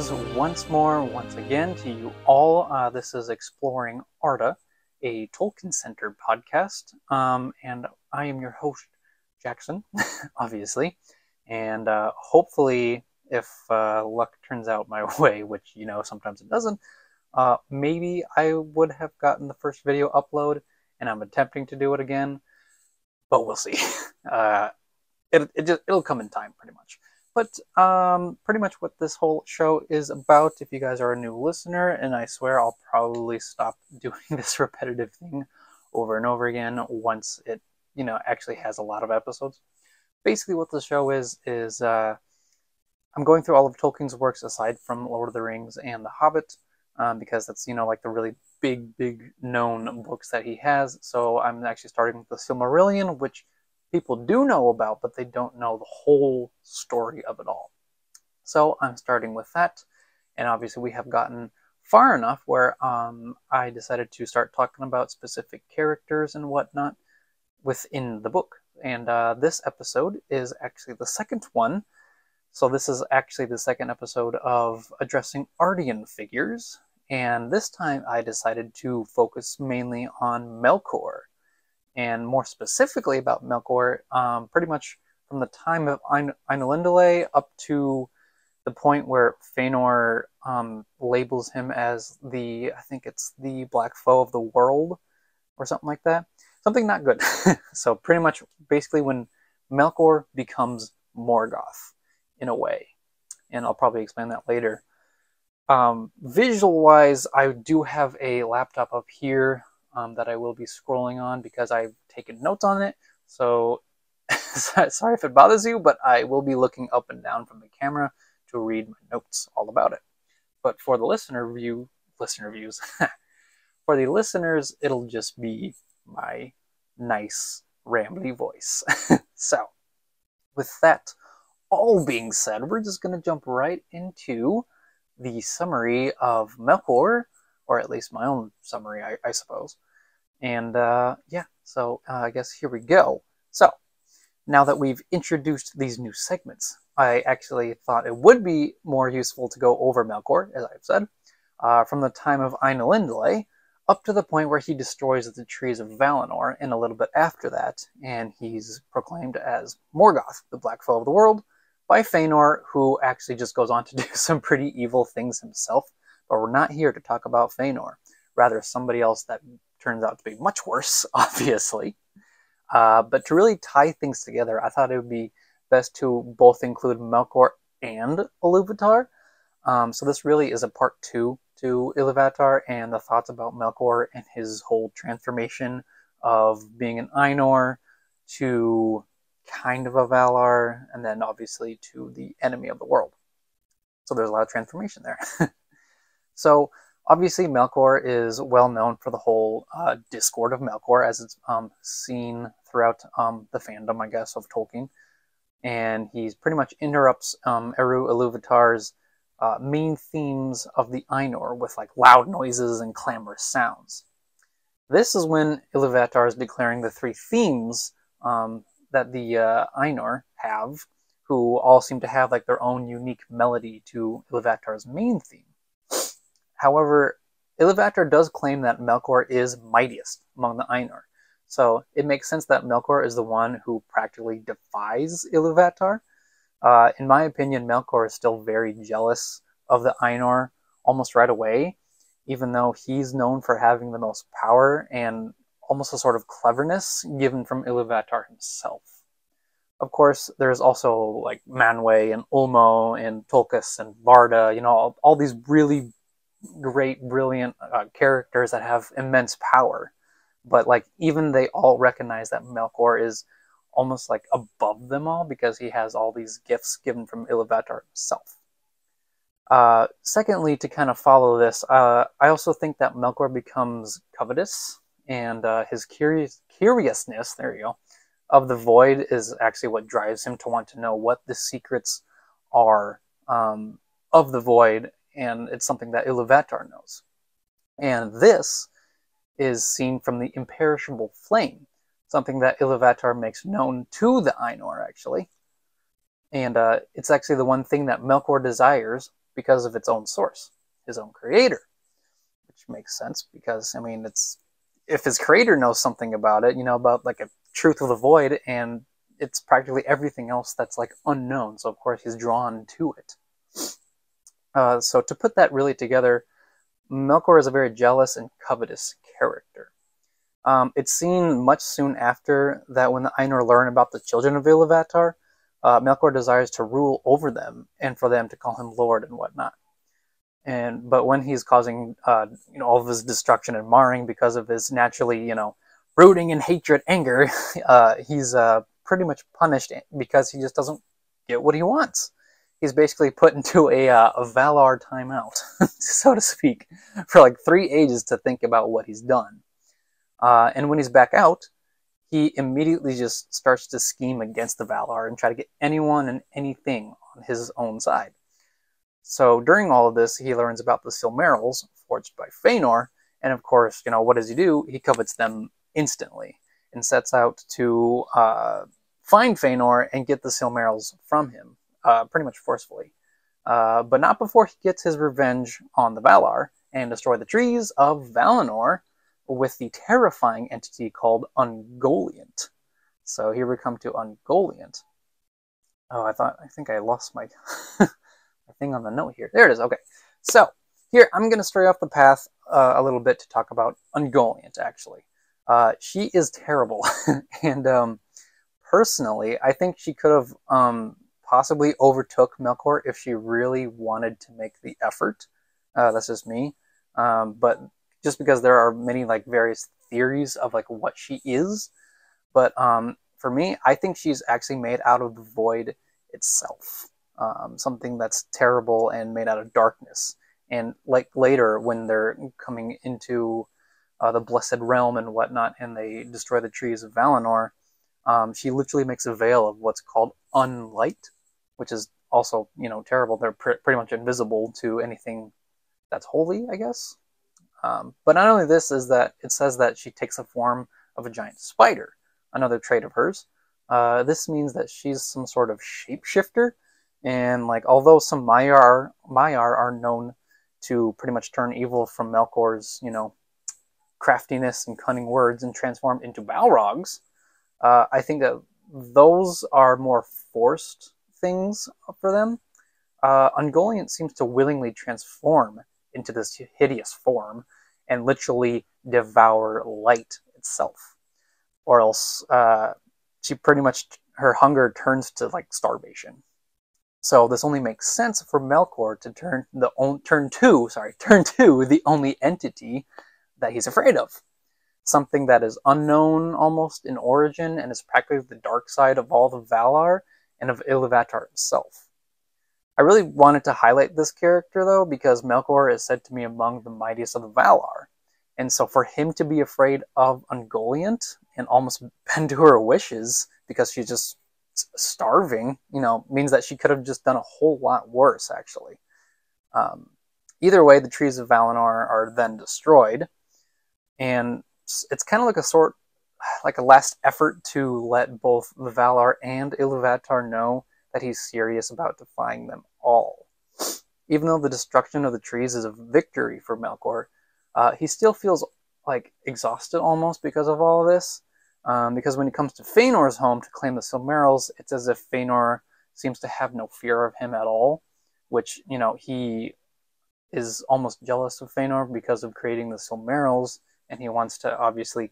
Greetings once again to you all. This is Exploring Arda, a Tolkien-centered podcast, and I am your host, Jackson, obviously, and hopefully, if luck turns out my way, which, sometimes it doesn't, maybe I would have gotten the first video upload, and I'm attempting to do it again, but we'll see. It'll come in time, pretty much. But pretty much what this whole show is about, if you guys are a new listener, and I swear I'll probably stop doing this repetitive thing over and over again once it, actually has a lot of episodes. Basically what the show is I'm going through all of Tolkien's works aside from Lord of the Rings and The Hobbit, because that's, like the really big known books that he has. So I'm actually starting with the Silmarillion, which people do know about, but they don't know the whole story of it all. So I'm starting with that, and obviously we have gotten far enough where I decided to start talking about specific characters and whatnot within the book. And this episode is actually the second one. So this is actually the second episode of addressing Ardian figures, and this time I decided to focus mainly on Melkor. And more specifically about Melkor, pretty much from the time of Ainulindale up to the point where Feanor labels him as I think it's the black foe of the world, or something like that. Something not good. So pretty much, basically when Melkor becomes Morgoth, in a way. And I'll probably explain that later. Visual-wise, I do have a laptop up here that I will be scrolling on because I've taken notes on it. So sorry if it bothers you, but I will be looking up and down from the camera to read my notes all about it. But for the listener views, for the listeners, it'll just be my nice rambly voice. So with that all being said, we're just going to jump right into the summary of Melkor, or at least my own summary, I suppose. And yeah, so I guess here we go. So now that we've introduced these new segments, I actually thought it would be more useful to go over Melkor, as I've said, from the time of Ainulindale up to the point where he destroys the trees of Valinor, and a little bit after that, and he's proclaimed as Morgoth, the black foe of the world, by Feanor, who actually just goes on to do some pretty evil things himself. But we're not here to talk about Feanor, rather somebody else that turns out to be much worse, obviously. But to really tie things together, I thought it would be best to both include Melkor and Iluvatar. So this really is a part 2 to Iluvatar and the thoughts about Melkor and his whole transformation of being an Ainur to kind of a Valar, and then obviously to the enemy of the world. So there's a lot of transformation there. So obviously Melkor is well known for the whole discord of Melkor, as it's seen throughout the fandom, I guess, of Tolkien. And he pretty much interrupts Eru Iluvatar's main themes of the Ainur with like loud noises and clamorous sounds. This is when Iluvatar is declaring the 3 themes that the Ainur have, who all seem to have like their own unique melody to Iluvatar's main theme. However, Iluvatar does claim that Melkor is mightiest among the Ainur, so it makes sense that Melkor is the one who practically defies Iluvatar. In my opinion, Melkor is still very jealous of the Ainur almost right away, even though he's known for having the most power and almost a sort of cleverness given from Iluvatar himself. Of course, there's also like Manwë and Ulmo and Tulkas and Barda, all these really great, brilliant characters that have immense power. But like even they all recognize that Melkor is almost like above them all because he has all these gifts given from Iluvatar himself. Secondly, to kind of follow this, I also think that Melkor becomes covetous, and his curiousness, there you go, of the void is actually what drives him to want to know what the secrets are of the void, and it's something that Iluvatar knows. And this is seen from the imperishable flame, something that Iluvatar makes known to the Ainur, actually. And it's actually the one thing that Melkor desires because of its own source, his own creator, which makes sense because, I mean, it's if his creator knows something about it, about like a truth of the void, and it's practically everything else that's like unknown. So of course he's drawn to it. So to put that really together, Melkor is a very jealous and covetous character. It's seen much soon after that when the Ainur learn about the children of Iluvatar, Melkor desires to rule over them and for them to call him Lord and whatnot. But when he's causing all of his destruction and marring because of his naturally brooding and hatred, anger, he's pretty much punished because he just doesn't get what he wants. He's basically put into a Valar timeout, so to speak, for like 3 ages to think about what he's done. And when he's back out, he immediately just starts to scheme against the Valar and try to get anyone and anything on his own side. So during all of this, he learns about the Silmarils, forged by Feanor, and of course, what does he do? He covets them instantly and sets out to find Feanor and get the Silmarils from him, pretty much forcefully. But not before he gets his revenge on the Valar and destroy the trees of Valinor with the terrifying entity called Ungoliant. So here we come to Ungoliant. Oh, I think I lost my thing on the note here. There it is. Okay. So here I'm going to stray off the path a little bit to talk about Ungoliant, actually. She is terrible. And personally, I think she could have possibly overtook Melkor if she really wanted to make the effort. That's just me. But just because there are many various theories of what she is. But for me, I think she's actually made out of the void itself. Something that's terrible and made out of darkness. And later when they're coming into the Blessed Realm and whatnot, and they destroy the trees of Valinor, she literally makes a veil of what's called unlight, which is also, terrible. They're pretty much invisible to anything that's holy, I guess. But not only this is that it says that she takes the form of a giant spider, another trait of hers. This means that she's some sort of shapeshifter, and although some Maiar are known to pretty much turn evil from Melkor's, craftiness and cunning words and transform into Balrogs, I think that those are more forced things for them. Ungoliant seems to willingly transform into this hideous form and literally devour light itself. Or else she pretty much, her hunger turns to starvation. So this only makes sense for Melkor to turn to the only entity that he's afraid of. Something that is unknown almost in origin and is practically the dark side of all the Valar and of Iluvatar itself. I really wanted to highlight this character though because Melkor is said to be among the mightiest of the Valar. And so for him to be afraid of Ungoliant and almost bend to her wishes because she's just starving, means that she could have just done a whole lot worse, actually. Either way, the trees of Valinor are then destroyed, and it's kind of like a last effort to let both the Valar and Iluvatar know that he's serious about defying them all. Even though the destruction of the trees is a victory for Melkor, he still feels exhausted almost because of all of this. Because when he comes to Feanor's home to claim the Silmarils, it's as if Feanor seems to have no fear of him at all, which, he is almost jealous of Feanor because of creating the Silmarils, and he wants to obviously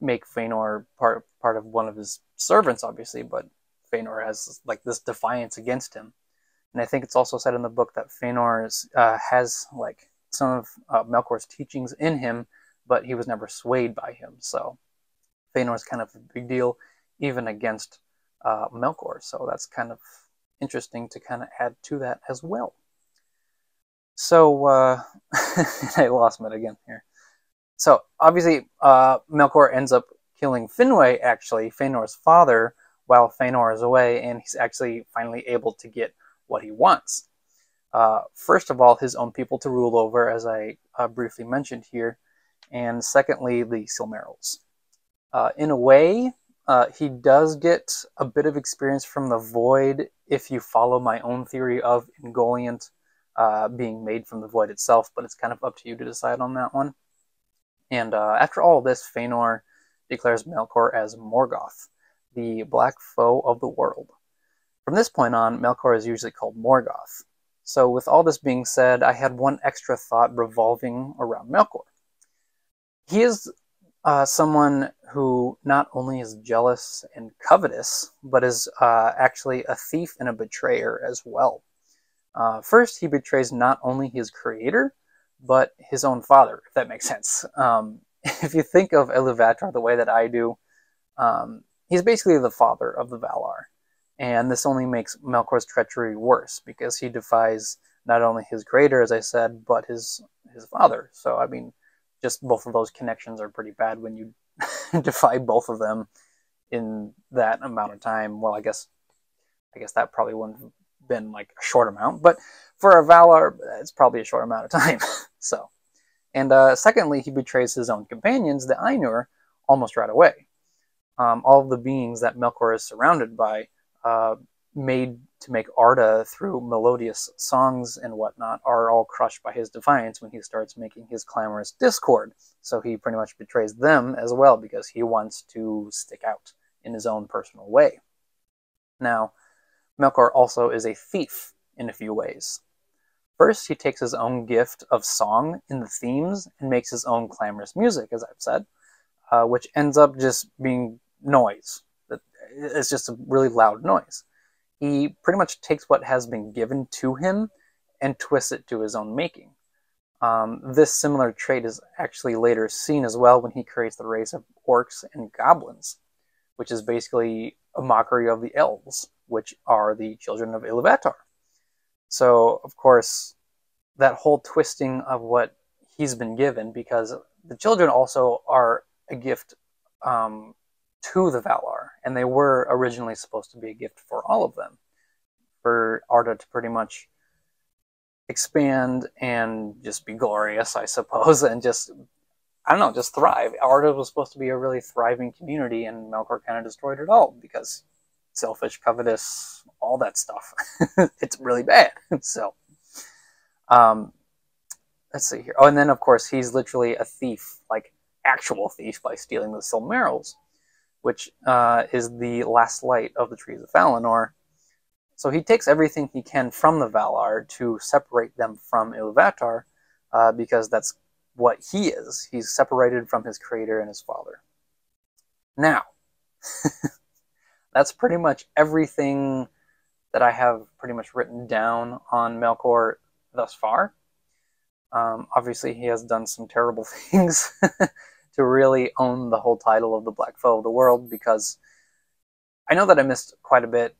make Feanor part of one of his servants, obviously, but Feanor has this defiance against him. And I think it's also said in the book that Feanor has some of Melkor's teachings in him, but he was never swayed by him, so Feanor is kind of a big deal, even against Melkor. So that's kind of interesting to kind of add to that as well. So, I lost it again here. So, obviously, Melkor ends up killing Finwë, actually, Feanor's father, while Feanor is away, and he's actually finally able to get what he wants. First of all, his own people to rule over, as I briefly mentioned here, and secondly, the Silmarils. In a way, he does get a bit of experience from the Void if you follow my own theory of Ungoliant. being made from the void itself, but it's kind of up to you to decide on that one. And after all of this, Feanor declares Melkor as Morgoth, the black foe of the world. From this point on, Melkor is usually called Morgoth. So with all this being said, I had one extra thought revolving around Melkor. He is someone who not only is jealous and covetous, but is actually a thief and a betrayer as well. First, he betrays not only his creator, but his own father, if that makes sense. If you think of Iluvatar the way that I do, he's basically the father of the Valar. And this only makes Melkor's treachery worse, because he defies not only his creator, as I said, but his father. So, I mean, just both of those connections are pretty bad when you defy both of them in that amount of time. Well, I guess that probably wouldn't have been like a short amount, but for a Valar, it's probably a short amount of time. So, and secondly, he betrays his own companions, the Ainur, almost right away. All of the beings that Melkor is surrounded by, made to make Arda through melodious songs and whatnot, are all crushed by his defiance when he starts making his clamorous discord. So he pretty much betrays them as well, because he wants to stick out in his own personal way. Now, Melkor also is a thief in a few ways. First, he takes his own gift of song in the themes and makes his own clamorous music, as I've said, which ends up just being noise. It's just a really loud noise. He pretty much takes what has been given to him and twists it to his own making. This similar trait is actually later seen as well when he creates the race of orcs and goblins, which is basically a mockery of the elves, which are the children of Iluvatar. So, of course, that whole twisting of what he's been given, because the children also are a gift to the Valar, and they were originally supposed to be a gift for all of them, for Arda to pretty much expand and just be glorious, I suppose, and just, I don't know, just thrive. Arda was supposed to be a really thriving community, and Melkor kind of destroyed it all, because selfish, covetous, all that stuff. It's really bad. So, let's see here. Oh, and then, of course, he's literally a thief, like actual thief, by stealing the Silmarils, which is the last light of the Trees of Feanor. So he takes everything he can from the Valar to separate them from Iluvatar, because that's what he is. He's separated from his creator and his father. Now, that's pretty much everything that I have pretty much written down on Melkor thus far. Obviously, he has done some terrible things to really own the whole title of the Black Foe of the World, because I know that I missed quite a bit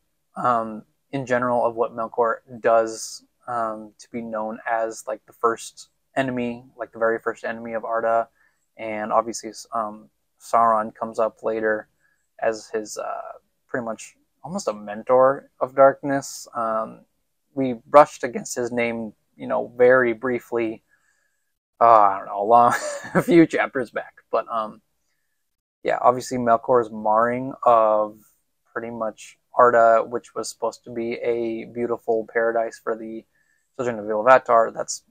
in general of what Melkor does to be known as like the first enemy, like the very first enemy of Arda, and obviously Sauron comes up later as his pretty much almost a mentor of darkness. We brushed against his name, very briefly, I don't know, a few chapters back. But yeah, obviously Melkor's marring of pretty much Arda, which was supposed to be a beautiful paradise for the children of Iluvatar, that's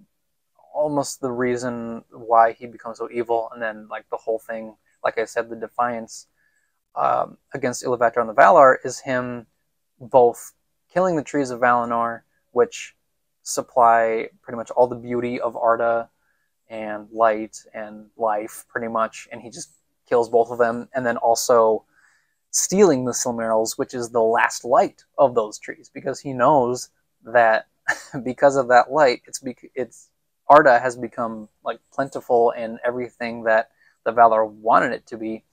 almost the reason why he becomes so evil. And then, like, the whole thing, like I said, the defiance against Iluvatar and the Valar is him both killing the trees of Valinor, which supply pretty much all the beauty of Arda and light and life, pretty much, and he just kills both of them, and then also stealing the Silmarils, which is the last light of those trees, because he knows that because of that light, it's Arda has become like plentiful and everything that the Valar wanted it to be,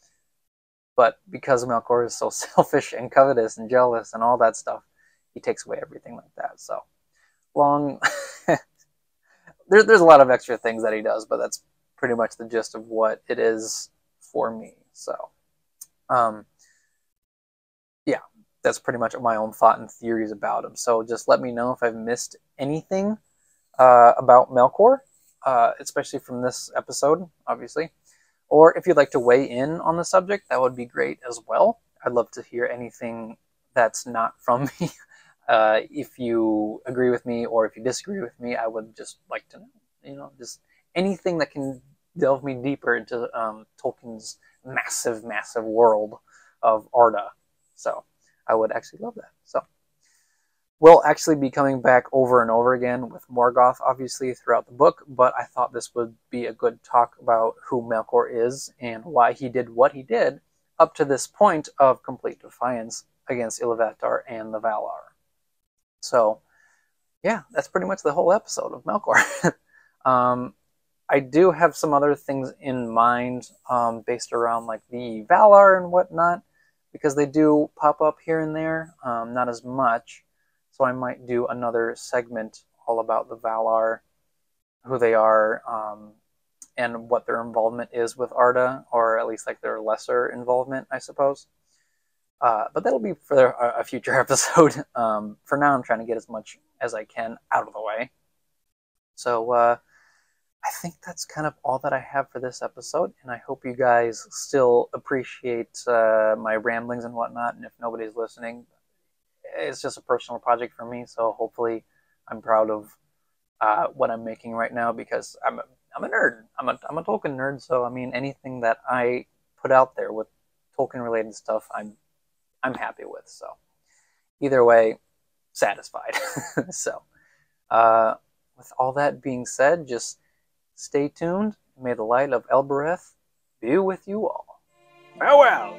but because Melkor is so selfish and covetous and jealous and all that stuff, he takes away everything like that. So long. There's a lot of extra things that he does, but that's pretty much the gist of what it is for me. So, yeah, that's pretty much my own thought and theories about him. So just let me know if I've missed anything about Melkor, especially from this episode, obviously. Or if you'd like to weigh in on the subject, that would be great as well. I'd love to hear anything that's not from me. If you agree with me or if you disagree with me, I would just like to know, just anything that can delve me deeper into Tolkien's massive, massive world of Arda. So I would actually love that. So we'll actually be coming back over and over again with Morgoth, obviously, throughout the book, but I thought this would be a good talk about who Melkor is and why he did what he did up to this point of complete defiance against Iluvatar and the Valar. So, yeah, that's pretty much the whole episode of Melkor. I do have some other things in mind based around like the Valar and whatnot, because they do pop up here and there, not as much. So I might do another segment all about the Valar, who they are, and what their involvement is with Arda, or at least like their lesser involvement, I suppose. But that'll be for a future episode. For now, I'm trying to get as much as I can out of the way. So I think that's kind of all that I have for this episode, and I hope you guys still appreciate my ramblings and whatnot, and if nobody's listening, it's just a personal project for me, so hopefully I'm proud of what I'm making right now, because I'm a nerd. I'm a Tolkien nerd, so I mean, anything that I put out there with Tolkien-related stuff, I'm happy with. So either way, satisfied. So with all that being said, just stay tuned. May the light of Elbereth be with you all. Farewell!